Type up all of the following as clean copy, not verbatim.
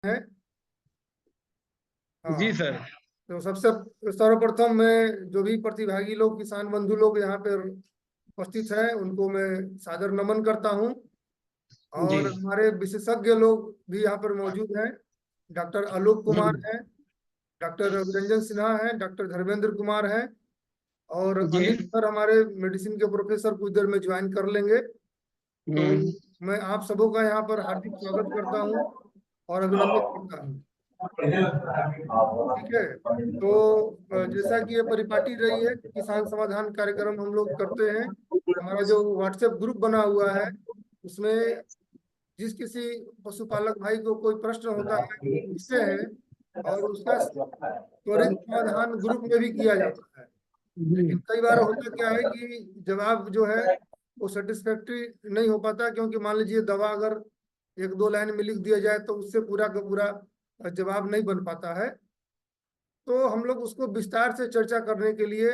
हैं। जी हाँ। सर। तो सबसे सर्वप्रथम मैं जो भी प्रतिभागी लोग, किसान बंधु लोग यहाँ पर उपस्थित हैं, उनको मैं सादर नमन करता हूँ। जी और हमारे विशेषज्ञ लोग भी यहाँ पर मौजूद हैं। डॉक्टर आलोक कुमार हैं, डॉक्टर रविरंजन सिन्हा हैं, डॉक्टर धर्मेंद्र कुमार हैं, और जी। अनिल सर हमारे मेडिसिन के प्रोफेसर कुछ देर में ज्वाइन कर लेंगे। तो हम्म। मैं आप सबों का यहाँ पर हार्दिक स्वागत करता हूँ और अभिनंदन करता हूँ। ठीक है। तो जैसा कि ये परिपाटी रही है, किसान समाधान कार्यक्रम हम लोग करते हैं। हमारा जो व्हाट्सएप ग्रुप बना हुआ है, उसमें जिस किसी पशुपालक भाई को कोई प्रश्न होता है वो पूछते हैं, और उसका त्वरित समाधान ग्रुप में भी किया जाता है। लेकिन कई बार होता क्या है कि जवाब जो है वो सेटिस्फैक्ट्री नहीं हो पाता, क्योंकि मान लीजिए दवा अगर एक दो लाइन में लिख दिया जाए तो उससे पूरा का पूरा जवाब नहीं बन पाता है। तो हम लोग उसको विस्तार से चर्चा करने के लिए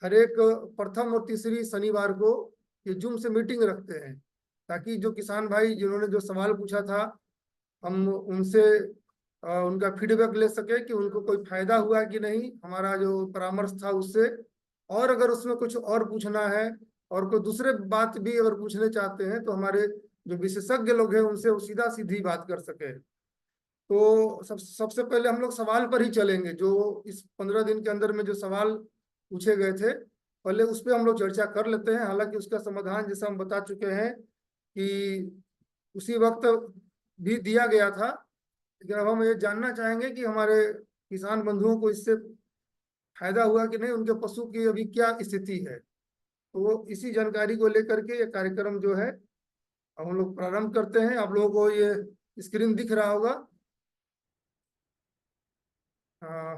हर एक प्रथम और तीसरी शनिवार को ये जूम से मीटिंग रखते हैं, ताकि जो किसान भाई जिन्होंने जो सवाल पूछा था, हम उनसे उनका फीडबैक ले सके कि उनको कोई फायदा हुआ कि नहीं हमारा जो परामर्श था उससे। और अगर उसमें कुछ और पूछना है और कोई दूसरे बात भी अगर पूछने चाहते हैं, तो हमारे जो विशेषज्ञ लोग हैं उनसे वो सीधा सीधी बात कर सके। तो सबसे पहले हम लोग सवाल पर ही चलेंगे। जो इस 15 दिन के अंदर में जो सवाल पूछे गए थे, पहले उस पर हम लोग चर्चा कर लेते हैं। हालांकि उसका समाधान जैसा हम बता चुके हैं कि उसी वक्त भी दिया गया था, लेकिन अब हम ये जानना चाहेंगे कि हमारे किसान बंधुओं को इससे फायदा हुआ कि नहीं, उनके पशु की अभी क्या स्थिति है। तो वो इसी जानकारी को लेकर के ये कार्यक्रम जो है अब हम लोग प्रारंभ करते हैं। आप लोगों को ये स्क्रीन दिख रहा होगा। हाँ।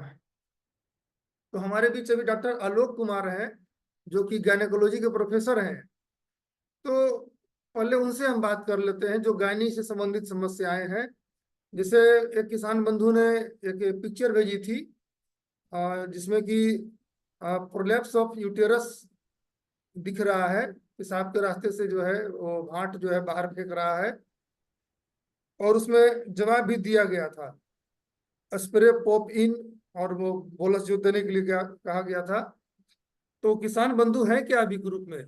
तो हमारे बीच अभी डॉक्टर आलोक कुमार हैं, जो कि गायनेकोलॉजी के प्रोफेसर हैं। तो पहले उनसे हम बात कर लेते हैं जो गायनी से संबंधित समस्याएं हैं। जैसे एक किसान बंधु ने एक पिक्चर भेजी थी, जिसमें कि प्रोलैप्स ऑफ यूटेरस दिख रहा है, पेशाब के रास्ते से जो है वो भांट जो है बाहर फेंक रहा है। और उसमें जवाब भी दिया गया था, स्प्रे पॉप इन, और वो बोलस जो देने के लिए कहा गया था। तो किसान बंधु है क्या अभी ग्रुप में?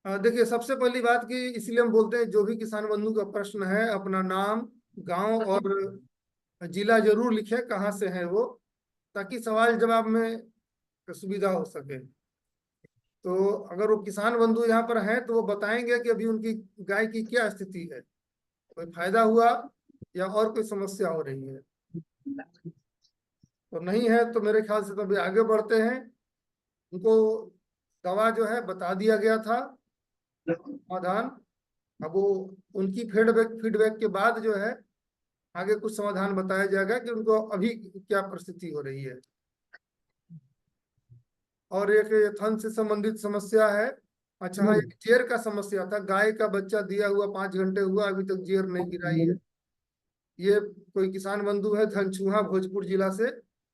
देखिए, सबसे पहली बात कि इसलिए हम बोलते हैं जो भी किसान बंधु का प्रश्न है अपना नाम, गांव और जिला जरूर लिखे कहाँ से है वो, ताकि सवाल जवाब में सुविधा हो सके। तो अगर वो किसान बंधु यहाँ पर हैं तो वो बताएंगे कि अभी उनकी गाय की क्या स्थिति है, कोई फायदा हुआ या और कोई समस्या हो रही है। तो नहीं है तो मेरे ख्याल से तो अभी आगे बढ़ते हैं। उनको दवा जो है बता दिया गया था, समाधान। अब वो उनकी फीडबैक फीडबैक के बाद जो है आगे कुछ समाधान बताया जाएगा कि उनको अभी क्या परिस्थिति हो रही है। और एक ये थन से संबंधित समस्या है। अच्छा हाँ, एक जेर का समस्या था, गाय का बच्चा दिया हुआ 5 घंटे हुआ अभी तक जेर नहीं गिराई है। ये कोई किसान बंधु है धनचूहा भोजपुर जिला से,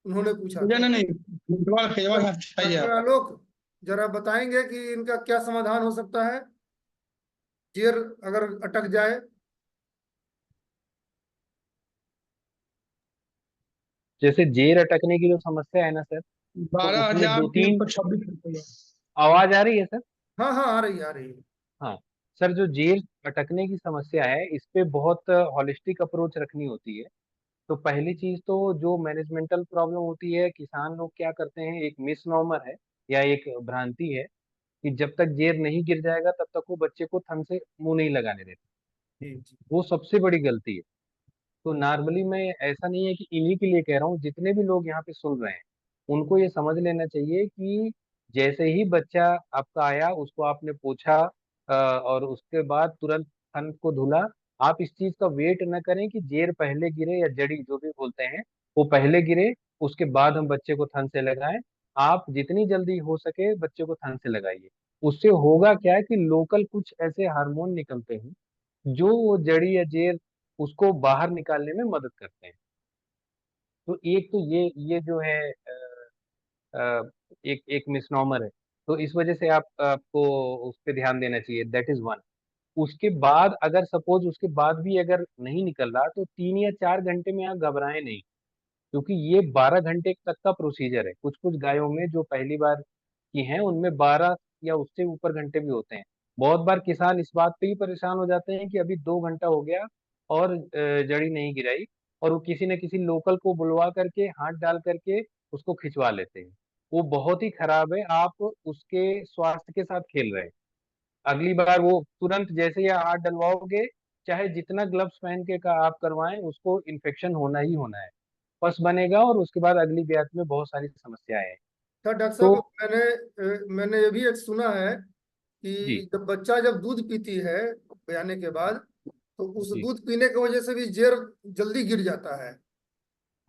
उन्होंने पूछा नहीं था। नहीं, फुटबॉल फुटबॉल आप चाहिए डॉक्टर आप। आलोक, जरा बताएंगे कि इनका क्या समाधान हो सकता है, जेर अगर अटक जाए। जैसे जेर अटकने की जो समस्या है ना सर, तो बारह उसमें हजार दो तीन तीन सौ छब्बीस रुपये आवाज आ रही है सर। हाँ हाँ, आ रही है, आ रही है। हाँ सर, जो जेर अटकने की समस्या है इस पे बहुत हॉलिस्टिक अप्रोच रखनी होती है। तो पहली चीज तो जो मैनेजमेंटल प्रॉब्लम होती है, किसान लोग क्या करते हैं, एक मिसनॉमर है या एक भ्रांति है कि जब तक जेर नहीं गिर जाएगा तब तक वो बच्चे को थन से मुंह नहीं लगाने देते। जी जी। वो सबसे बड़ी गलती है। तो नॉर्मली मैं, ऐसा नहीं है कि इन्हीं के लिए कह रहा हूँ, जितने भी लोग यहाँ पे सुन रहे हैं उनको ये समझ लेना चाहिए कि जैसे ही बच्चा आपका आया उसको आपने पोछा और उसके बाद तुरंत थन को धुला। आप इस चीज का वेट न करें कि जेर पहले गिरे या जड़ी जो भी बोलते हैं वो पहले गिरे उसके बाद हम बच्चे को थन से लगाएं। आप जितनी जल्दी हो सके बच्चे को थन से लगाइए। उससे होगा क्या है कि लोकल कुछ ऐसे हार्मोन निकलते हैं जो वो जड़ी या जेर उसको बाहर निकालने में मदद करते हैं। तो एक तो ये जो है एक एक मिसनॉमर है। तो इस वजह से आपको उस पर ध्यान देना चाहिए, दैट इज वन। उसके बाद अगर सपोज उसके बाद भी अगर नहीं निकल रहा तो 3 या 4 घंटे में आप घबराएं नहीं, क्योंकि ये 12 घंटे तक का प्रोसीजर है। कुछ कुछ गायों में जो पहली बार की हैं उनमें 12 या उससे ऊपर घंटे भी होते हैं। बहुत बार किसान इस बात पे ही परेशान हो जाते हैं कि अभी 2 घंटा हो गया और जड़ी नहीं गिराई, और वो किसी न किसी लोकल को बुलवा करके हाथ डाल करके उसको खिंचवा लेते हैं। वो बहुत ही खराब है, आप उसके स्वास्थ्य के साथ खेल रहे हैं। अगली बार वो तुरंत जैसे ही हाथ डलवाओगे, चाहे जितना ग्लव्स पहन के का आप करवाएं, उसको इन्फेक्शन होना ही होना है, पस बनेगा और उसके बाद अगली ब्यात में बहुत सारी समस्याएं हैं। सर डॉक्टर तो साहब, मैंने ये भी एक सुना है जी कि जब बच्चा जब दूध पीती है बयाने के बाद, तो उस जी, दूध पीने की वजह से भी जेर जल्दी गिर जाता है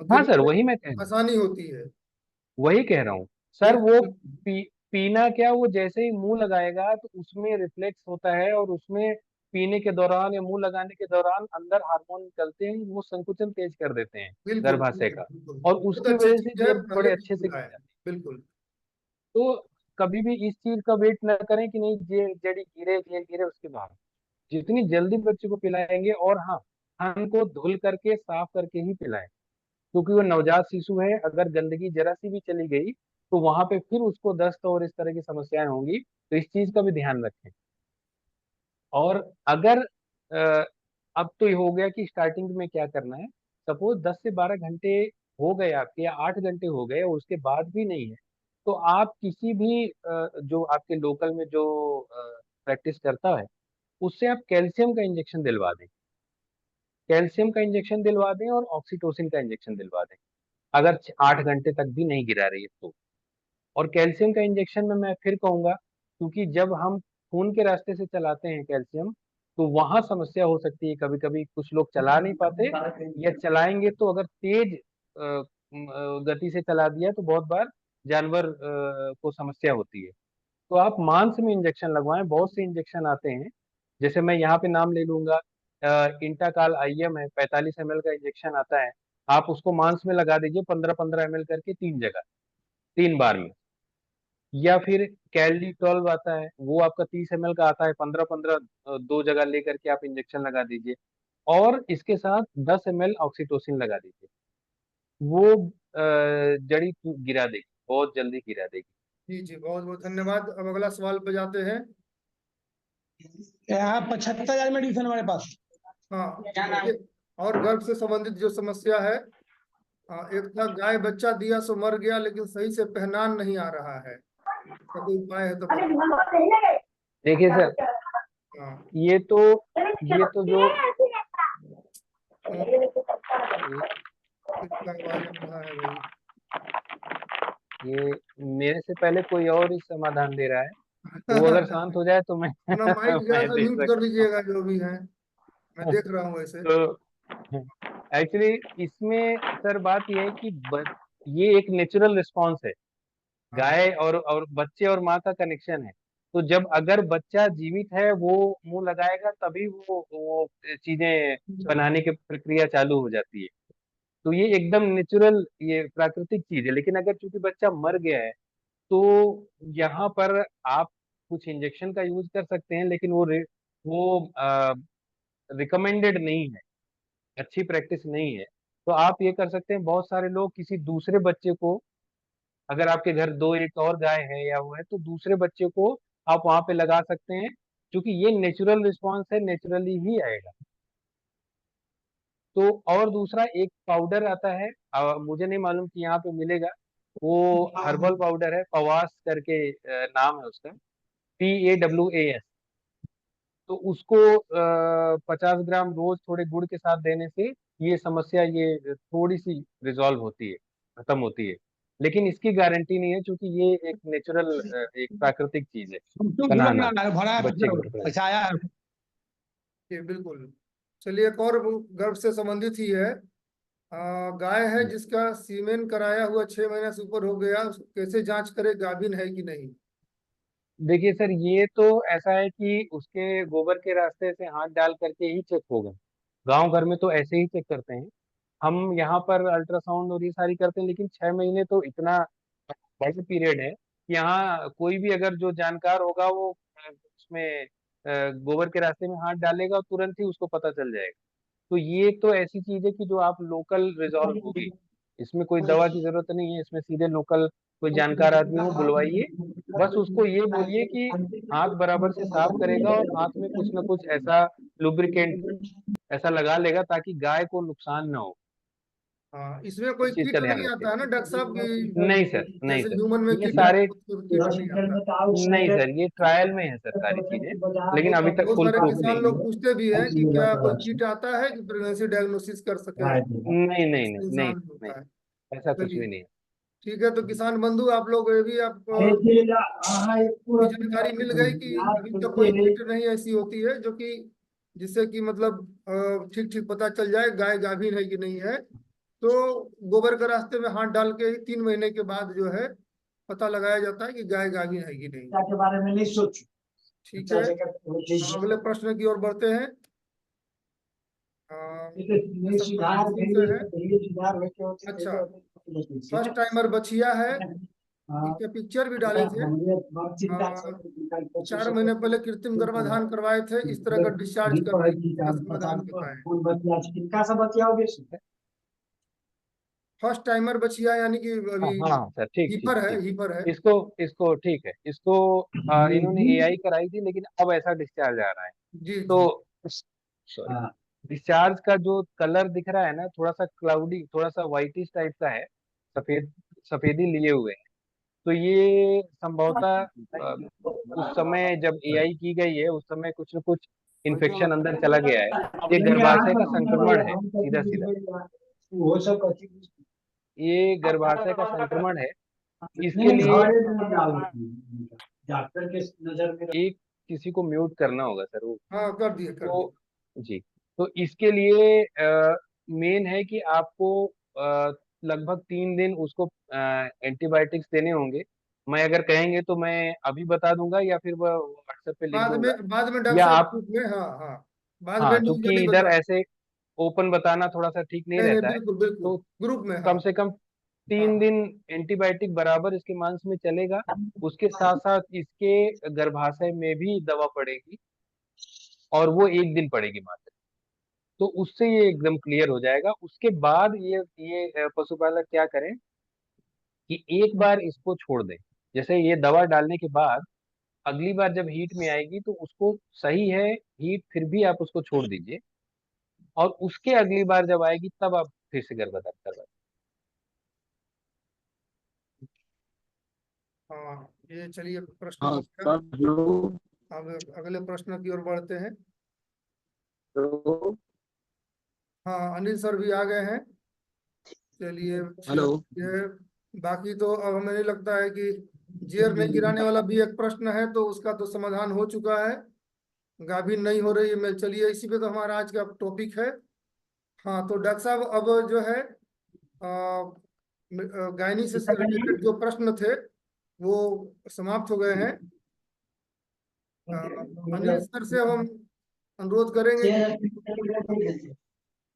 और हाँ सर, गिरने वही मैं कह में रहा हूँ, आसानी होती है। वही कह रहा हूँ सर। वो बिल्कुल। पीना क्या, वो जैसे ही मुंह लगाएगा तो उसमें रिफ्लेक्स होता है, और उसमें पीने के दौरान या मुंह लगाने के दौरान अंदर हार्मोन निकलते हैं, वो संकुचन तेज कर देते हैं बिल्कुल गर्भाशय बिल्कुल का, बिल्कुल और बहुत उसकी अच्छी वजह से चीज है, जेर पहले बड़े भी अच्छे से सुना गिर है। जाती है। बिल्कुल। तो कभी भी इस चीज का वेट न करें कि नहीं जड़ी गिरे जेर गिरे उसके बाद, जितनी जल्दी बच्चे को पिलाएंगे, और हाँ, खान को धुल करके साफ करके ही पिलाएं, क्योंकि वो नवजात शिशु है, अगर गंदगी जरा सी भी चली गई तो वहां पे फिर उसको दस्त और इस तरह की समस्याएं होंगी। तो इस चीज का भी ध्यान रखें। और अगर अ, अब तो ये हो गया कि स्टार्टिंग में क्या करना है। सपोज 10 से 12 घंटे हो गए आपके, या 8 घंटे हो गए और उसके बाद भी नहीं है, तो आप किसी भी जो आपके लोकल में जो प्रैक्टिस करता है, उससे आप कैल्शियम का इंजेक्शन दिलवा दें। कैल्शियम का इंजेक्शन दिलवा दें और ऑक्सीटोसिन का इंजेक्शन दिलवा दें, अगर 8 घंटे तक भी नहीं गिरा रही है तो। और कैल्शियम का इंजेक्शन में मैं फिर कहूंगा, क्योंकि जब हम खून के रास्ते से चलाते हैं कैल्शियम, तो वहां समस्या हो सकती है। कभी कभी कुछ लोग चला नहीं पाते, या चलाएंगे तो अगर तेज गति से चला दिया तो बहुत बार जानवर को समस्या होती है। तो आप मांस में इंजेक्शन लगवाएं, बहुत से इंजेक्शन आते हैं। जैसे मैं यहाँ पे नाम ले लूंगा, इंटाकाल आईएम है, 45 ml का इंजेक्शन आता है। आप उसको मांस में लगा दीजिए, 15-15 ml करके 3 जगह, 3 बार में। या फिर कैलडी 12 आता है, वो आपका 30 ml का आता है, 15-15 2 जगह लेकर के आप इंजेक्शन लगा दीजिए, और इसके साथ 10 ml ऑक्सीटोसिन लगा दीजिए। वो जड़ी गिरा देगी, बहुत जल्दी गिरा देगी। जी जी, बहुत बहुत धन्यवाद। अब अगला सवाल पे जाते हैं। यहाँ 75,000 में ट्यूशन हमारे पास। हाँ, ये और गर्भ से संबंधित जो समस्या है, एक था गाय बच्चा दिया सो मर गया, लेकिन सही से पहनान नहीं आ रहा है, तो कोई उपाय है तो बता। देखिए सर, हाँ। ये तो ये तो जो हाँ, किसका आवाज आ रहा है भाई? ये मेरे से पहले कोई और ही समाधान दे रहा है, तो वो अगर शांत हो जाए तो मैं अपना माइक जरा मैं सा दे म्यूट कर सकता लीजिएगा, जो भी है मैं हूँ। देख रहा हूँ वैसे। तो एक्चुअली इसमें सर बात ये है कि ये एक नेचुरल रिस्पॉन्स है। हाँ। गाय और बच्चे और माँ का कनेक्शन है। तो जब अगर बच्चा जीवित है, वो मुंह लगाएगा तभी वो चीजें बनाने की प्रक्रिया चालू हो जाती है। तो ये एकदम नेचुरल, ये प्राकृतिक चीज है। लेकिन अगर चूंकि बच्चा मर गया है, तो यहाँ पर आप कुछ इंजेक्शन का यूज कर सकते हैं, लेकिन वो रिकमेंडेड नहीं है, अच्छी प्रैक्टिस नहीं है। तो आप ये कर सकते हैं, बहुत सारे लोग किसी दूसरे बच्चे को, अगर आपके घर दो एक और गाय है या वो है, तो दूसरे बच्चे को आप वहां पे लगा सकते हैं, क्योंकि ये नेचुरल रिस्पॉन्स है, नेचुरली ही आएगा। तो और दूसरा एक पाउडर आता है, मुझे नहीं मालूम कि यहाँ पे मिलेगा, वो हर्बल पाउडर है, पवास करके नाम है उसका, PAWAS। तो उसको 50 ग्राम रोज थोड़े गुड़ के साथ देने से ये समस्या ये थोड़ी सी रिजॉल्व होती है, खत्म होती है। लेकिन इसकी गारंटी नहीं है, क्योंकि ये एक नेचुरल, एक प्राकृतिक चीज है, क्यों भुलक बनाना रहा है, भरा है बच्चे को प्रकट। अच्छा आया है। जी बिल्कुल। चलिए, एक और गर्भ से संबंधित ही है। गाय है जिसका सीमेन कराया हुआ 6 महीने से ऊपर हो गया, उसको कैसे जांच करे गाभिन है कि नहीं? देखिए सर, ये तो ऐसा है कि उसके गोबर के रास्ते से हाथ डाल करके ही चेक होगा। गांव घर में तो ऐसे ही चेक करते हैं। हम यहाँ पर अल्ट्रासाउंड और ये सारी करते हैं, लेकिन 6 महीने तो इतना बड़ा पीरियड है कि यहाँ कोई भी अगर जो जानकार होगा वो उसमें गोबर के रास्ते में हाथ डालेगा और तुरंत ही उसको पता चल जाएगा। तो ये तो ऐसी चीज है कि जो आप लोकल रिजॉल्व होगी, इसमें कोई दवा की जरूरत नहीं है, इसमें सीधे लोकल कोई जानकार आदमी हो बुलवाइए, बस उसको ये बोलिए कि हाथ बराबर से साफ करेगा और हाथ में कुछ ना कुछ ऐसा लुब्रिकेंट ऐसा लगा लेगा ताकि गाय को नुकसान ना हो। हाँ, इसमें इस कोई चीज किट का ध्यान नहीं आता रखें। है ना डॉक्टर साहब की? नहीं सर, नहीं जैसे सर, ह्यूमन में ये किट आता सारे है, उसमें किट नहीं आता। नहीं सर, ये ट्रायल में है सर सारी चीजें, लेकिन बहुत अभी तक बहुत फुल सारे प्रूफ किसान नहीं लोग है। पूछते भी हैं कि क्या कोई किट आता है जो प्रेगनेंसी डायग्नोसिस कर सके, नहीं नहीं नहीं जिससे नहीं इंसान नहीं, होता है। ऐसा कुछ चलिए, भी नहीं है। ठीक है, तो किसान बंधु आप लोग ये भी आप की जानकारी मिल गई कि अभी तक कोई किट नहीं ऐसी होती है जो कि जिससे कि मतलब ठीक ठीक पता चल जाए गाय गाभिन है कि नहीं है। तो गोबर के रास्ते में हाथ डाल के ही 3 महीने के बाद जो है पता लगाया जाता है कि गाय गाभिन है कि नहीं। के बारे में नहीं सोचो। ठीक है, अब अगले प्रश्न की ओर बढ़ते हैं। नहीं जैसा सुधार प्रश्न से है, सुधार अच्छा, फर्स्ट टाइमर बछिया है, इसके पिक्चर भी डाले थे। अ, 4 महीने पहले कृत्रिम गर्भाधान करवाए थे, इस तरह का डिस्चार्ज कर रही है, इसका समाधान बताएं। किनका सब बतियाओगे? फर्स्ट टाइमर बछिया यानी कि हाँ अभी हाँ सर, ठीक ठीक हीपर है, ठीक। हीपर है। इसको इसको ठीक है, इसको इन्होंने एआई कराई थी, लेकिन अब ऐसा डिस्चार्ज आ रहा है। जी जी। तो सॉरी, डिस्चार्ज का जो कलर दिख रहा है ना, थोड़ा सा क्लाउडी, थोड़ा सा व्हाइटिश टाइप का है, सफेद सफेदी लिए हुए है। तो ये संभवतः उस समय जब एआई की गई है, उस समय कुछ न कुछ इन्फेक्शन अंदर चला गया है। ये गर्भाशय का संक्रमण है, सीधा सीधा वो सब ये गर्भाशय का संक्रमण है। इसके नहीं लिए घरे में डॉक्टर के नजर में एक किसी को म्यूट करना होगा सर वो। हाँ, कर दिए कर दिए। तो जी, तो इसके लिए मेन है कि आपको लगभग 3 दिन उसको एंटीबायोटिक्स देने होंगे। मैं अगर कहेंगे तो मैं अभी बता दूंगा, या फिर वह व्हाट्सएप पे लिख दूंगा, बाद में डॉक्टर या साहब आप। ग्रुप में, हाँ हाँ, बाद में हाँ, क्योंकि इंडिविजुअली इधर बता। ऐसे ओपन बताना थोड़ा सा ठीक नहीं नहीं नहीं, रहता है। बिल्कुल बिल्कुल, तो ग्रुप में, हाँ। कम से कम हाँ 3 दिन एंटीबायोटिक बराबर इसके मांस में चलेगा। उसके साथ साथ इसके गर्भाशय में भी दवा पड़ेगी, और वो 1 दिन पड़ेगी मात्र। तो उससे ये एकदम क्लियर हो जाएगा। उसके बाद ये पशुपालक क्या करें कि एक बार इसको छोड़ दें। जैसे ये दवा डालने के बाद अगली बार जब हीट में आएगी तो उसको, सही है हीट, फिर भी आप उसको छोड़ दीजिए, और उसके अगली बार जब आएगी तब आप फिर से गर्भधारण करवाइए। हाँ, ये चलिए प्रश्न हाँ हो गया। सर, जो अब अगले प्रश्न की ओर बढ़ते हैं। तो हाँ, अनिल सर भी आ गए हैं। चलिए, हेलो। ठीक है, बाकी तो अब हमें नहीं लगता है कि जेर नहीं गिराने वाला भी एक प्रश्न है, तो उसका तो समाधान हो चुका है। गाभिन नहीं हो रही है मैं, चलिए इसी पे तो हमारा आज का टॉपिक है। हाँ, तो डॉक्टर साहब अब जो है गायनी से रिलेटेड जो प्रश्न थे वो समाप्त हो गए हैं। अ, अनिल सर से अब हम अनुरोध करेंगे कि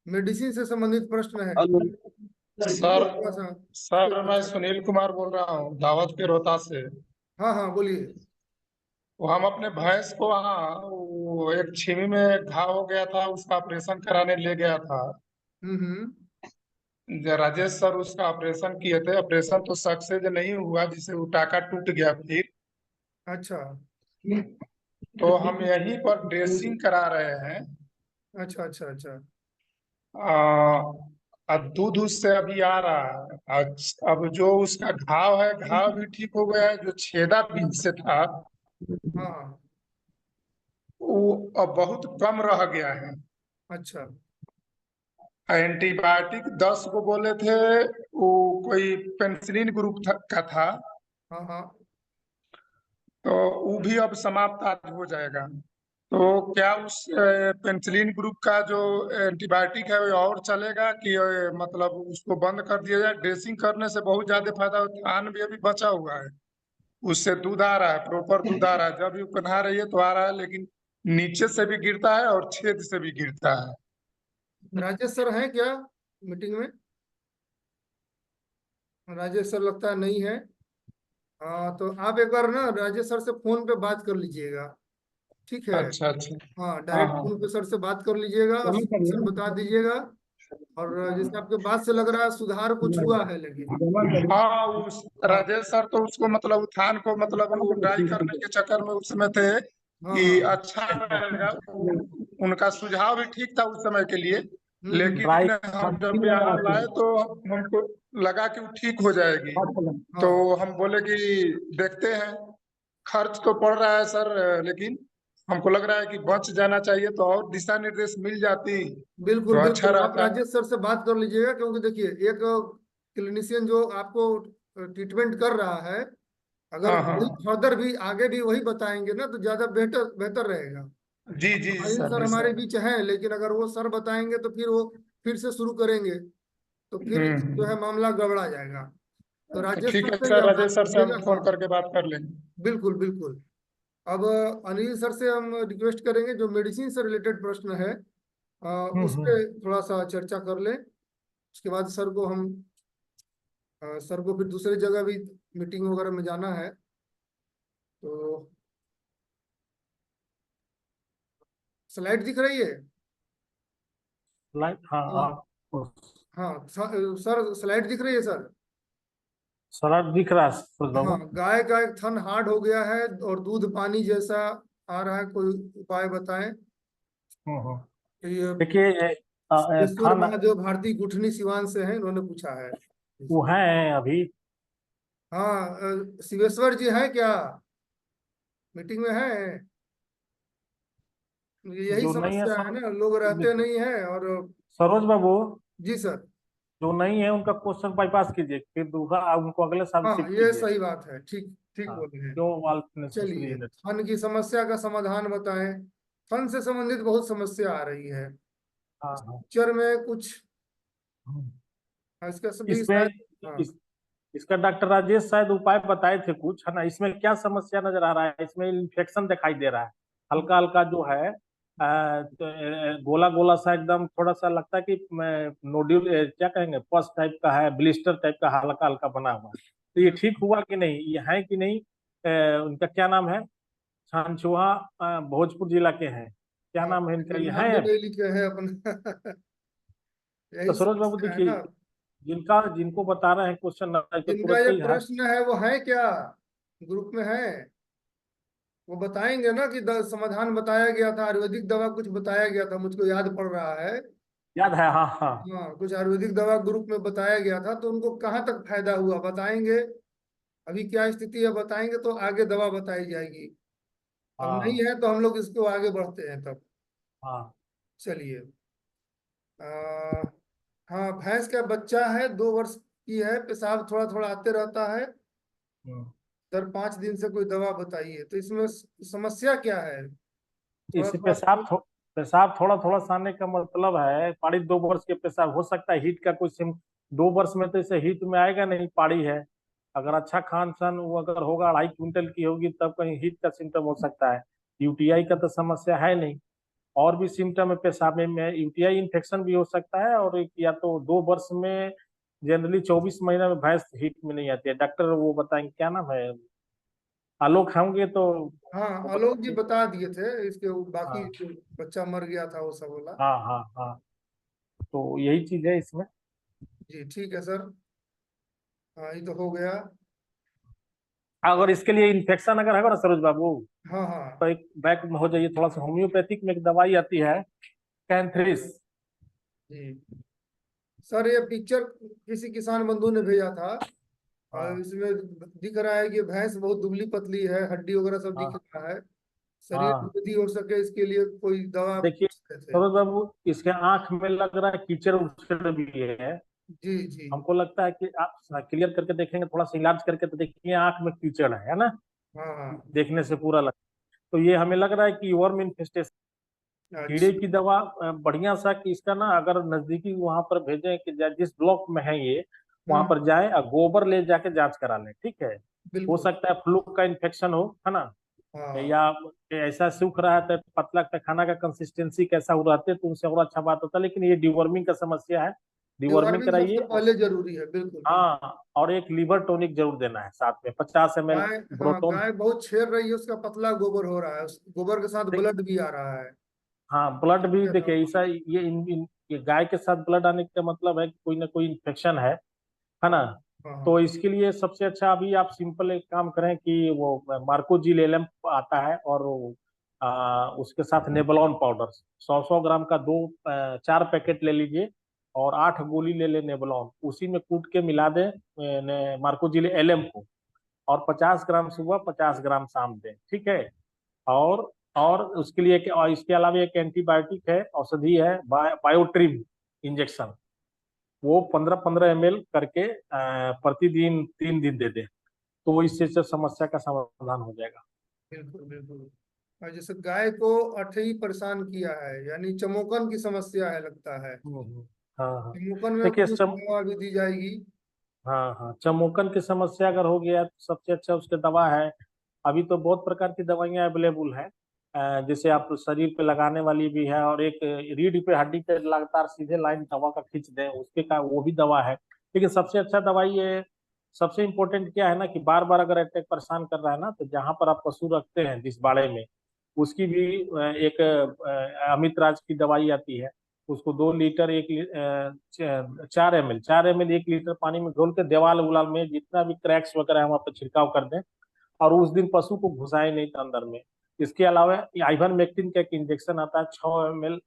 मेडिसिन से संबंधित प्रश्न है, हेलो सर थोड़ा सा उस सर पर मैं चर्चा। सुनील कुमार बोल रहा हूँ दावत के रोहतास से। हाँ हाँ, बोलिए। वो हम अपने भैंस को वहाँ वो एक छीमी में घाव हो गया था, उसका ऑपरेशन कराने ले गया था। हम्म। राजेश सर उसका ऑपरेशन किए थे। ऑपरेशन तो सक्सेस नहीं हुआ, जिसे वो टाका टूट गया फिर। अच्छा तो हम यहीं पर ड्रेसिंग करा रहे हैं। अच्छा अच्छा अच्छा। दूध उससे अभी आ रहा है। अब जो उसका घाव है, घाव भी ठीक हो गया है। जो छेदा बीच से था हाँ हाँ। वो अब बहुत कम रह गया है। अच्छा। एंटीबायोटिक 10 को बोले थे, वो कोई पेनिसिलिन ग्रुप का था। हाँ हाँ। तो वो भी अब समाप्त आज हो जाएगा। तो क्या उस पेनिसिलिन ग्रुप का जो एंटीबायोटिक है वो और चलेगा कि मतलब उसको बंद कर दिया जाए? ड्रेसिंग करने से बहुत ज्यादा फायदा होता है। थान भी अभी बचा हुआ है, उससे दूध आ रहा है, प्रॉपर दूध आ रहा है। जब भी पहना रही है तो आ रहा है, लेकिन नीचे से भी गिरता है और छेद से भी गिरता है। राजेश सर हैं क्या मीटिंग में? राजेश सर लगता है नहीं है। हाँ, तो आप एक बार ना राजेश सर से फोन पे बात कर लीजिएगा। ठीक है। अच्छा अच्छा। हाँ, हाँ डायरेक्ट हाँ। फोन पे सर से बात कर लीजिएगा और सर बता दीजिएगा। और जैसे आपके बात से लग रहा है सुधार कुछ हुआ है, लेकिन हाँ, उस हाँ राजेश सर तो उसको मतलब उत्थान को मतलब वो ट्राई करने के चक्कर में उसमें थे हाँ कि हाँ। अच्छा रहेगा। उनका सुझाव भी ठीक था उस समय के लिए, ट्राई लेकिन हम जब यहाँ लाए तो हमको लगा कि वो ठीक हो जाएगी। तो हाँ हम बोले कि देखते हैं, खर्च तो पड़ रहा है सर, लेकिन हमको लग रहा है कि बच जाना चाहिए, तो और दिशा निर्देश मिल जाती बिल्कुल तो अच्छा बिल्कुल, आप रहता। राजेश सर से बात कर लीजिएगा, क्योंकि देखिए एक क्लिनिशियन जो आपको ट्रीटमेंट कर रहा है, अगर हाँ वही हाँ। फर्दर भी आगे भी वही बताएंगे ना तो ज्यादा बेहतर बेहतर रहेगा। जी जी अनिल सर, सर जी हमारे सर। बीच हैं, लेकिन अगर वो सर बताएंगे तो फिर वो फिर से शुरू करेंगे, तो फिर जो हम्म। है मामला गड़बड़ा जाएगा। तो तो राजेश ठीक सर है से सर, या बात राजेश सर से कीजिएगा। हम हाँ फोन करके बात कर लेंगे। बिल्कुल बिल्कुल। अब अनिल सर से हम रिक्वेस्ट करेंगे जो मेडिसिन से रिलेटेड प्रश्न है उस पे थोड़ा सा चर्चा कर लें। उसके बाद सर को हम सर को फिर दूसरी जगह भी मीटिंग वगैरह में जाना है। तो स्लाइड दिख रही है? लाइक हाँ हाँ हाँ। हाँ सर स्लाइड दिख रही है सर? सलाद दिख रहा है सूरज हाँ, बाबू। गाय का एक थन हार्ड हो गया है और दूध पानी जैसा आ रहा है, कोई उपाय बताएं। हम्म। ये देखिए सिद्धेश्वर थाना महादेव भारती गुठनी सिवान से हैं, इन्होंने पूछा है। वो है अभी। हाँ शिवेश्वर जी हैं क्या? मीटिंग में है? यही जो नहीं है समस्या है ना, लोग रहते नहीं है। और सरोज बाबू, जी सर। जो नहीं है उनका क्वेश्चन बाईपास कीजिए, फिर दूसरा उनको अगले साल हाँ शिफ्ट ये कीजिए। सही बात है, ठीक ठीक हाँ, बोले हैं। क्यों वाल नेसेसरी चलिए, है। फन की समस्या का समाधान बताएं। फन से संबंधित बहुत समस्या आ रही है। हाँ इस हाँ। पिक्चर में कुछ हम्म। इसका सभी इसमें शायद। हाँ इसका डॉक्टर राजेश शायद उपाय बताए थे कुछ, है ना। इसमें क्या समस्या नजर आ रहा है, इसमें इन्फेक्शन दिखाई दे रहा है, हल्का हल्का जो है गोला गोला सा एकदम, थोड़ा सा लगता है कि नोड्यूल क्या कहेंगे, पस टाइप का है, ब्लिस्टर टाइप का हल्का हल्का बना हुआ है। तो ये हम्म, ठीक हुआ कि नहीं, ये है कि नहीं। उनका क्या नाम है, छानछुआ, भोजपुर जिला के हैं, क्या हाँ नाम है इनका, ये ये नाम है भी अब। नहीं लिखे हैं अपना। तो यही सरोज बाबू समस्या है देखिए, ना। जिनको बता रहे हैं क्वेश्चन तो जिनका तुरंत ये ही है। प्रश्न है वो है क्या, ग्रुप में है? वो बताएंगे ना कि समाधान बताया गया था, आयुर्वेदिक दवा कुछ बताया गया था, मुझको याद पड़ रहा है। याद है, हाँ हाँ। हाँ कुछ आयुर्वेदिक दवा ग्रुप में बताया गया था, तो उनको कहाँ तक फायदा हुआ बताएंगे। अभी क्या स्थिति है बताएंगे तो आगे दवा बताई जाएगी। अब नहीं हाँ है तो हम लोग इसको आगे बढ़ते हैं तब। हाँ। चलिए। आ, हाँ भैंस का बच्चा है, 2 वर्ष की है, पेशाब थोड़ा थोड़ा आते रहता है, हम्म। दर 5 दिन से कोई दवा बताइए। तो इसमें समस्या क्या है, थोड़ा इसे थोड़ा। पेशाब थोड़ा थोड़ा सा आने का मतलब है, पारी 2 वर्ष के पेशाब हो सकता है, हीट का कोई सिम 2 वर्ष में तो इसे हीट में आएगा नहीं, पारी है। अगर अच्छा खान पान वो अगर होगा, 2.5 क्विंटल की होगी, तब कहीं हीट का सिम्टम हो सकता है। यूटीआई का तो समस्या है नहीं। और भी सिम्टम है पेशाब में, यूटीआई इन्फेक्शन भी हो सकता है, और एक या तो 2 वर्ष में जनरली 24 महीने में भैंस हीट में नहीं आती है। डॉक्टर वो बताएंगे, क्या नाम है, आलोक होंगे तो हाँ वो आलोक जी बताएंगे। बता दिए थे इसके बाकी हाँ जो बच्चा मर गया था वो सब बोला। हाँ हाँ हाँ। तो यही चीज है इसमें। जी ठीक है सर। हाँ ये तो हो गया। अगर इसके लिए इन्फेक्शन अगर है ना सरोज बाबू, हाँ हाँ तो एक बैक में हो जाइए थोड़ा सा, होम्योपैथिक में एक दवाई आती है, कैंथ्रिस। जी। सर ये पिक्चर किसी किसान बंधु ने भेजा था, और हाँ इसमें दिख रहा है कि भैंस बहुत दुबली पतली है, हड्डी वगैरह सब दिख हाँ रहा है। शरीर हाँ। वृद्धि हो सके इसके लिए कोई दवा आप देखिए पूछ रहे थे? सरोज बाबू, इसके आंख में लग रहा है कीचड़ उचड़ भी है। जी जी। हमको लगता है कि आप क्लियर करके देखेंगे, थोड़ा सा इलाज करके तो देखिए, आंख में कीचड़ है ना, हाँ हाँ। देखने से पूरा लग। तो ये हमें लग रहा है कि वर्म इन्फेस्टेशन, कीड़े अच्छा। की दवा बढ़िया सा कि इसका ना, अगर नजदीकी वहां पर भेजें कि जिस ब्लॉक में है ये, वहां हम्म। पर जाए और गोबर ले जाके जांच करा लें, ठीक है। हो बिल्कुल। सकता है फ्लू का इन्फेक्शन हो, है ना। हाँ या ऐसा सूख रहा है तो पतला का खाना का कंसिस्टेंसी कैसा हो रहते तो उनसे और अच्छा बात होता है, लेकिन ये डिवॉर्मिंग का समस्या है। डिवॉर्मिंग डिवॉर्मिंग सबसे कराइए। पहले जरूरी है, बिल्कुल बिल्कुल। हाँ, और एक लीवर टॉनिक जरूर देना है साथ में, 50 ml गाय, हाँ ब्रोटोन। गाय बहुत छेड़ रही है, उसका पतला गोबर हो रहा है, उस गोबर के साथ ब्लड भी आ रहा है। हाँ, ब्लड भी क्या देखिए, था? ऐसा ये गाय के साथ ब्लड आने का मतलब है कि कोई ना कोई इन्फेक्शन है हाँ ना। हाँ हाँ। तो इसके लिए सबसे अच्छा अभी आप सिंपल एक काम करें कि वो मार्कोजिल एलएम आता है, और उसके साथ नेबलॉन पाउडर 100-100 ग्राम का 4 पैकेट ले लीजिए, और 8 गोली ले ले नेबलॉन, उसी में कूट के मिला दें मार्कोजिल एलएम को, और 50 ग्राम सुबह 50 ग्राम शाम दें, ठीक है। और उसके लिए और इसके अलावा एक एंटीबायोटिक है, औषधि है, बायोट्रिम इंजेक्शन, वो 15-15 ml करके प्रतिदिन 3 दिन दे दे, तो इससे से समस्या का समाधान हो जाएगा। बिल्कुल बिल्कुल। और जैसे गाय को अठई परेशान किया है, यानी चमोकन की समस्या है लगता है। हाँ हाँ। चमोकन में देखिए कुछ दवा भी दी जाएगी। हाँ हाँ, चमोकन की समस्या अगर हो गया तो सबसे अच्छा उसके दवा है। अभी तो बहुत प्रकार की दवाइयाँ अवेलेबल है, जैसे आप शरीर पे लगाने वाली भी है, और एक रीढ़ पे हड्डी पे लगातार सीधे लाइन दवा का खींच दें उसके का वो भी दवा है। लेकिन सबसे अच्छा दवाई है, सबसे इम्पोर्टेंट क्या है ना, कि बार बार अगर अटैक परेशान कर रहा है ना, तो जहाँ पर आप पशु रखते हैं जिस बाड़े में, उसकी भी एक अमित राज की दवाई आती है, उसको 2 लीटर 4 ml 1 लीटर पानी में घोल के दीवार उलाल में जितना भी क्रैक्स वगैरह है वहाँ पर छिड़काव कर दें, और उस दिन पशु को घुसाए नहीं था अंदर में। इसके अलावा आइवरमेक्टिन का एक इंजेक्शन आता है 6 ml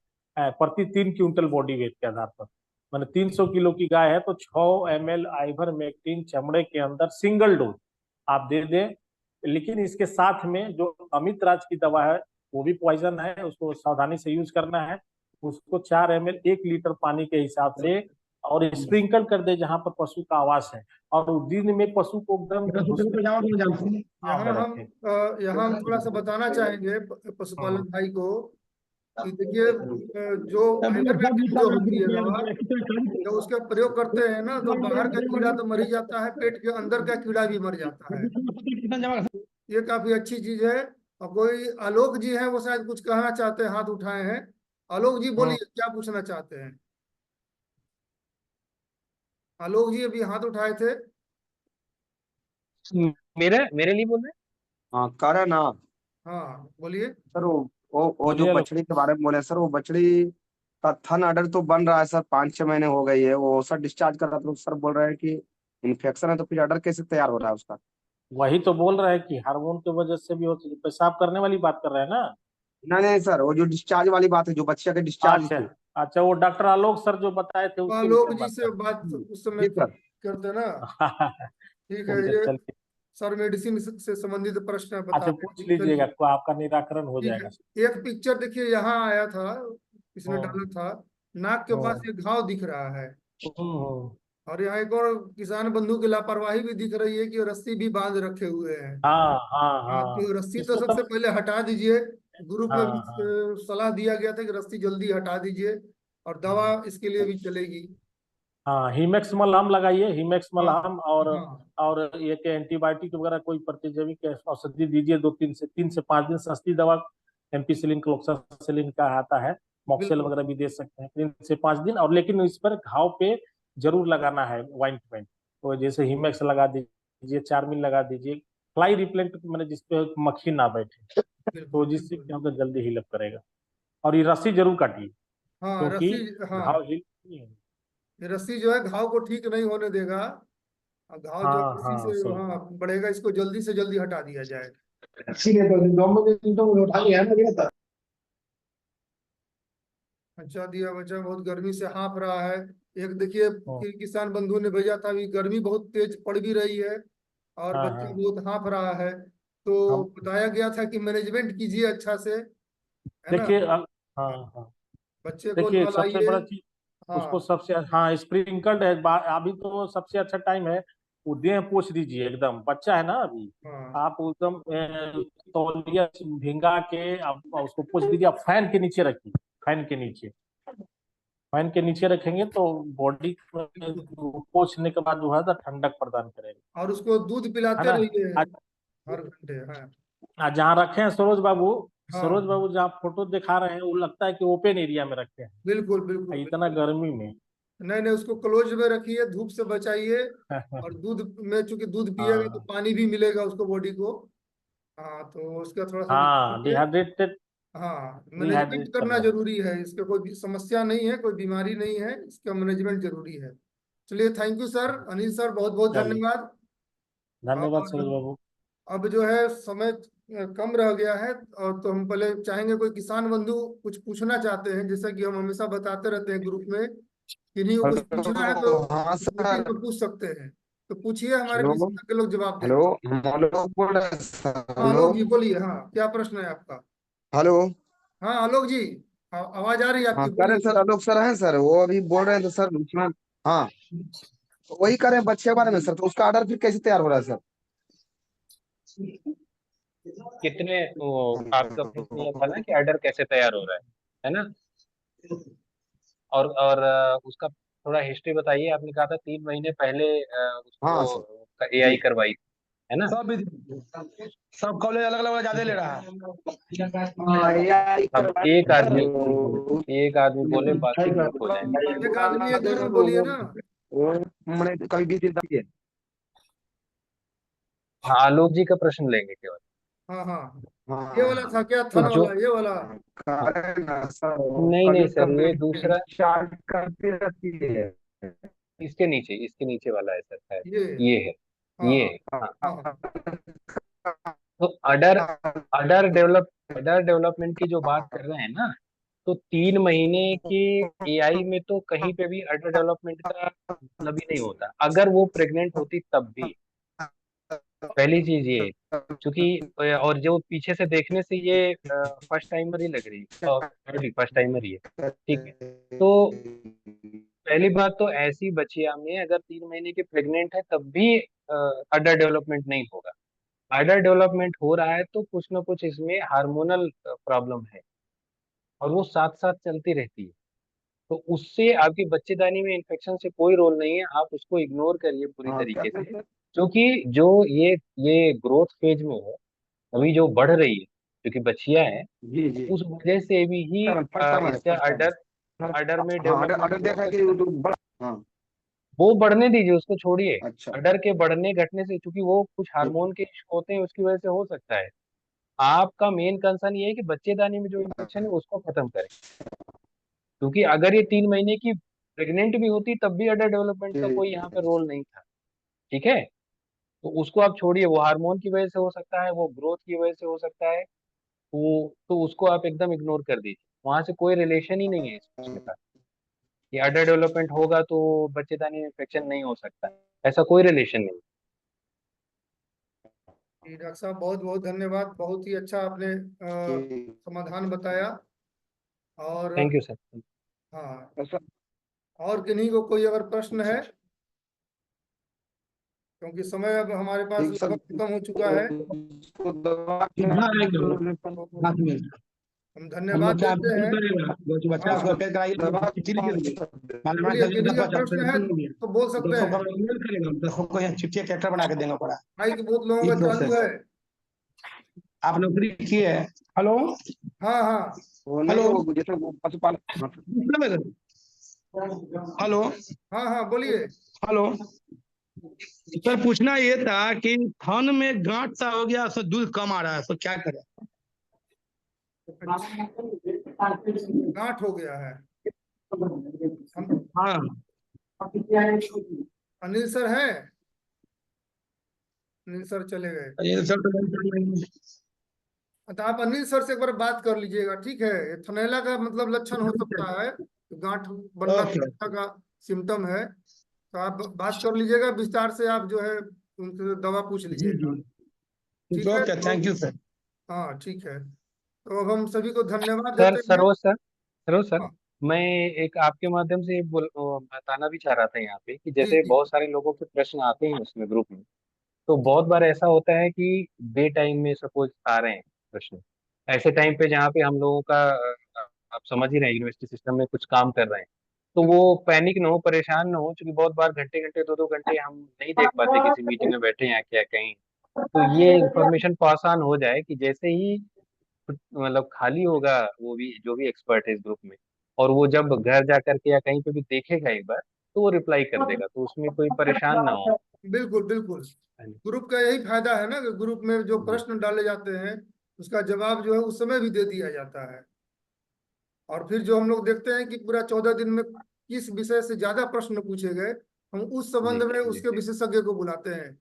प्रति 3 क्विंटल बॉडी वेट के आधार पर, मैंने 300 किलो की गाय है तो 6 ml आइवरमेक्टिन चमड़े के अंदर सिंगल डोज आप दे दें। लेकिन इसके साथ में जो अमित राज की दवा है वो भी पॉइजन है, उसको सावधानी से यूज करना है। उसको 4 ml 1 लीटर पानी के हिसाब से और स्प्रिंकल कर दे जहां पर पशु का आवास है, और दिन में पशु को एकदम यहाँ में हम रखें। यहाँ हम थोड़ा सा बताना चाहेंगे पशुपालक भाई को कि देखिए, जो आइवरमेक्टिन जो होती है दवा, जब उसका प्रयोग करते हैं ना, तो बाहर का कीड़ा तो मर ही जाता है, पेट के अंदर का कीड़ा भी मर जाता है। ये काफी अच्छी चीज है। और कोई आलोक जी हैं, वो शायद कुछ कहना चाहते हैं, हाथ उठाए हैं। आलोक जी हम्म, बोलिए, क्या पूछना चाहते हैं? आलोक जी अभी हाथ उठाए थे। मेरे मेरे लिए बोल रहे हैं? हाँ करे ना। हाँ बोलिए। सर वो जो बोलिए लोग। बछड़ी के बारे में बोले सर, वो बछड़ी का थन अडर तो बन रहा है सर, 5-6 महीने हो गई है, वो सर डिस्चार्ज कर रहा था, तो सर बोल रहे हैं कि इन्फेक्शन है, तो फिर अडर कैसे तैयार हो रहा है उसका? वही तो बोल रहा है कि हार्मोन की वजह से भी होती है, पेशाब करने वाली बात कर रहे हैं ना। नहीं नहीं सर, वो जो डिस्चार्ज वाली बात है, जो बच्चे के डिस्चार्ज अच्छा थी। अच्छा, वो डॉक्टर आलोक सर जो बताए थे उसके आलोक विषय में जी बात से कर बात उस समय जी सर। करते ना। ठीक है, ठीक है, ये चलिए। सर मेडिसिन से संबंधित प्रश्न बता अच्छा, रहे पूछ हैं, लीजिएगा, चलिए। तो आपका निराकरण हो ठीक जाएगा। है, एक पिक्चर देखिए यहाँ आया था, इसने हम्म डाला था। नाक के पास हम्म एक घाव दिख रहा है। हम्म। और यहाँ एक और किसान बंधु की लापरवाही भी दिख रही है कि रस्सी भी बांध रखे हुए हैं। हाँ हाँ हाँ, हाँ, तो रस्सी तो इसको सबसे सब। पहले हटा दीजिए। ग्रुप में भी हाँ हाँ सलाह दिया गया था कि रस्सी जल्दी हटा दीजिए, और दवा हाँ इसके लिए भी चलेगी। हाँ, हिमेक्स मलहम लगाइए, हिमेक्स हाँ मलहम, हाँ और ये के एंटीबायोटिक वगैरह कोई प्रतिजैविक औषधि दीजिए, 2 3 से 5 दिन सस्ती दवा एम्पिसिलिन क्लोक्सासिलिन का आता है, मॉक्सेल बिल्कुल। वगैरह भी दे सकते हैं 3 से 5 दिन। और लेकिन इस पर घाव पे जरूर लगाना है ऑइंटमेंट, तो जैसे हिमेक्स लगा दीजिए, चार्मिन लगा दीजिए, फ्लाई रिपेलेंट मैंने जिसपे मक्खी ना बैठे, तो बिल्कुल जिससे बिल्कुल क्या होगा, जल्दी हील अप करेगा। और ये रस्सी जरूर काटिए, हाँ क्योंकि रस्सी। हाँ, घाव हील नहीं होगा। ये रस्सी जो है घाव को ठीक नहीं होने देगा। और घाव जो हाँ रस्सी हाँ, से सही। हाँ बढ़ेगा, इसको जल्दी से जल्दी हटा दिया जाए। अच्छा दिया बच्चा बहुत गर्मी से हाँफ रहा है। एक देखिए हाँ कि किसान बंधु ने भेजा था, अभी गर्मी बहुत तेज पड़ भी रही है, और हाँ बच्चा हाँ। बहुत हाँफ रहा है। तो हम बताया गया था कि मैनेजमेंट कीजिए अच्छा से, है ना। देखिए हाँ हाँ, हाँ, बच्चे को देखिए सबसे नहलाइए। बड़ा चीज, उसको हाँ सबसे हाँ स्प्रिंकल्ड है, अभी तो सबसे अच्छा टाइम है, वो देह पोछ दीजिए, एकदम बच्चा है ना अभी, हाँ आप एकदम तौलिया से भिंगा के आप उसको पोछ दीजिए, आप फैन के नीचे रखिए, फैन के नीचे, फैन के नीचे रखेंगे तो बॉडी बिल्कुल। पोछने के बाद जो है ना ठंडक प्रदान करेगा, और उसको दूध है पिलाते ना। रहिए आज हर घंटे। हाँ आज जहाँ रखे हैं सरोज हाँ बाबू जहाँ फोटो दिखा रहे हैं, वो लगता है कि ओपन एरिया में रखे हैं, बिल्कुल बिल्कुल इतना बिल्कुल। गर्मी में। नहीं नहीं, उसको क्लोज में रखिए, धूप से बचाइए। और दूध में, चूंकि दूध पिएगा तो हाँ पानी भी मिलेगा उसको, बॉडी को। हाँ, तो उसका थोड़ा सा ध्यान हाँ, रखिए। डिहाइड्रेटेड, हाँ, मैनेजमेंट डिहाइड्रेट कर करना रहा है। जरूरी है, इसका कोई समस्या नहीं है, कोई बीमारी नहीं है, इसका मैनेजमेंट जरूरी है। चलिए, thank you sir, Anil sir, बहुत बहुत चलिए, धन्यवाद। धन्यवाद और सूरज बाबू। अब जो है समय कम रह गया है, और तो हम पहले चाहेंगे कोई किसान बंधु कुछ पूछना चाहते हैं, जैसा कि हम हमेशा बताते रहते हैं ग्रुप में, किन्हीं को कुछ पूछना है तो हेलो, हाँ मीटिंग सर। में पूछ सकते हैं। तो पूछिए, हमारे हेलो। विशेषज्ञ लोग जवाब हेलो। देंगे। हेलो बोल रहे हैं सर। हाँ हेलो। आलोक जी बोलिए, हाँ क्या प्रश्न है आपका? हेलो। हाँ आलोक जी, आवाज आ रही है हाँ, आपकी, कह रहे बोलिए हैं सर, कुछ। आलोक सर हैं सर, वो अभी बोल रहे हैं तो सर उसमें। हाँ, तो वही कह रहे हैं बच्चे के बारे में सर, तो उसका ऑर्डर फिर कैसे तैयार हो रहा है सर? कितने वो आपका प्रश्न ये था ना कि ऑर्डर कैसे तैयार हो रहा है ना? और उसका थोड़ा हिस्ट्री बताइए। आपने कहा था 3 महीने पहले हाँ सर। उसको एआई जी। करवाई थी, है ना? सब सब कॉलेज अलग अलग ज्यादा ले रहा है। हाँ, AI अब करवाए तो एक आदमी बोले बाकी ग्रुप हो जाएंगे। एक आदमी एक बार में बोलिए ना। वो मैंने कभी 20 दिन तक किए। हाँ, आलोक जी का प्रश्न लेंगे केवल। हाँ हाँ, ये वाला हाँ, था क्या, तो थन जो वाला, ये वाला? कह रहे हैं ना सर, वो नहीं नहीं कभी सर, ये कभी दूसरा, डिस्चार्ज करती रहती है। इसके नीचे वाला है सर शायद। ये, ये है, हाँ ये हाँ है। हाँ, हाँ हाँ। तो अडर अडर डेवलप अडर डेवलपमेंट की जो बात कर रहे हैं ना, तो 3 महीने के एआई में तो कहीं पे भी अडर डेवलपमेंट का मतलब ही नहीं होता, अगर वो प्रेग्नेंट होती तब भी। पहली चीज ये, क्योंकि और जो पीछे से देखने से ये फर्स्ट टाइमर ही लग रही है, और फर्स्ट टाइमर ही है। ठीक है, तो पहली बात तो ऐसी बचिया में अगर 3 महीने की प्रेग्नेंट है तब भी अडर डेवलपमेंट नहीं होगा। अडर डेवलपमेंट हो रहा है तो कुछ ना कुछ इसमें हार्मोनल प्रॉब्लम है, और वो साथ साथ चलती रहती है। तो उससे आपकी बच्चेदानी में इन्फेक्शन से कोई रोल नहीं है, आप उसको इग्नोर करिए पूरी हाँ, क्या तरीके से। कहते हैं? क्योंकि जो ये ग्रोथ फेज में है, अभी जो बढ़ रही है, क्योंकि बच्चियां है, जी जी। उस वजह से भी ही फर्स्ट टाइम है, इसका फर्स्ट टाइम। अडर अडर में हाँ, ऑर्डर डेवलपमेंट ऑर्डर हो देखा है कि सकता है। वो बड़ा। हाँ। वो बढ़ने दीजिए, उसको छोड़िए। अच्छा। अडर के बढ़ने घटने से, क्योंकि वो कुछ ठीक है। हार्मोन के इश्यू होते हैं, उसकी वजह से हो सकता है। आपका मेन कंसर्न ये है कि बच्चेदानी में जो इन्फेक्शन है उसको खत्म करें। क्योंकि अगर ये 3 महीने की प्रेग्नेंट भी होती तब भी अडर डेवलपमेंट का कोई ठीक यहाँ पे है। रोल नहीं था। ठीक है, तो उसको आप छोड़िए, वो हार्मोन की वजह से हो सकता है, वो ग्रोथ की वजह से हो सकता है। वो तो उसको आप एकदम इग्नोर कर दीजिए, वहां से कोई रिलेशन ही नहीं है इस प्रश्न का कि अडर डेवलपमेंट होगा तो बच्चेदानी में इन्फेक्शन नहीं हो सकता। ऐसा कोई रिलेशन नहीं। जी, डॉक्टर साहब बहुत बहुत धन्यवाद, बहुत ही अच्छा आपने ठीक। समाधान बताया। और थैंक यू सर। हाँ, अच्छा। और किन्हीं को कोई अगर प्रश्न अच्छा। है, क्योंकि समय अब हमारे पास ठीक सर। लगभग खत्म हो चुका है, उसको दवा कितना आएंगे वो? तो हाथ में हम हम धन्यवाद लोग क्या देते बिल्कुल हैं। करेगा जो कि बच्चा उसको हाँ, रिपेयर कराइए, दवा चिट्ठी लिखिए। मान लो बोलिए, किन्हीं 10 का बच्चा प्रश्न है ऑपरेशन हो गया, तो बोल सकते 200 का हैं। मेल करेगा, 10 को यहाँ चिट्ठी ट्रैक्टर बना के देना पड़ा। माइक बहुत लोगों ये का चालू प्रोसेस है। आप नौकरी किए है। हेलो हाँ हाँ वो नहीं, हेलो, वो जैसे वो पशुपालन। हाँ, हेलो हाँ हाँ, बोलिए। हेलो। सर पूछना ये था कि थन में गांठ सा हो गया, उसमें दूध कम आ रहा है, तो क्या करें? गांठ हो गया है। हम हाँ अनिल सर हैं? अनिल सर चले गए। ये सर तो तो आप अनिल सर से एक बार बात कर लीजिएगा, ठीक है? ये थनैला का मतलब लक्षण हो सकता है, गांठ बनना ओके। थनैला का सिम्टम है। तो आप बात कर लीजिएगा विस्तार से, आप जो है उनसे दवा पूछ जी लीजिएगा। जी, ठीक है ओके, तो, थैंक यू सर। हाँ ठीक है, तो अब हम सभी को धन्यवाद सर, देते हैं। सरोज सर, हाँ, मैं एक आपके माध्यम से बताना भी चाह रहा था यहाँ पे कि जी जैसे जी। बहुत सारे लोगों के प्रश्न आते हैं उसमें ग्रुप में। तो बहुत बार ऐसा होता है कि डे टाइम में सपोज आ रहे हैं प्रश्न, ऐसे टाइम पे जहाँ पे हम लोगों का आप समझ ही रहे हैं यूनिवर्सिटी सिस्टम में कुछ काम कर रहे हैं। तो वो पैनिक ना हो, परेशान ना हो, क्योंकि बहुत बार घंटे घंटे 2-2 घंटे हम नहीं देख पाते, किसी मीटिंग में बैठे हैं क्या कहीं। तो ये इंफॉर्मेशन पास ऑन हो जाए कि जैसे ही मतलब खाली होगा वो भी जो भी एक्सपर्ट है इस ग्रुप में, और वो जब घर जा करके या कहीं पे भी देखेगा एक बार, तो वो रिप्लाई कर देगा, तो उसमें कोई परेशान ना हो। बिल्कुल बिल्कुल। हाँ जी। ग्रुप का यही फायदा है ना कि ग्रुप में जो प्रश्न डाले जाते हैं उसका जवाब जो है उस समय भी दे दिया जाता है। और फिर जो हम लोग देखते हैं कि पूरा 14 दिन में किस विषय से ज्यादा प्रश्न पूछे गए, हम उस जी संबंध में जी उसके विशेषज्ञ को बुलाते हैं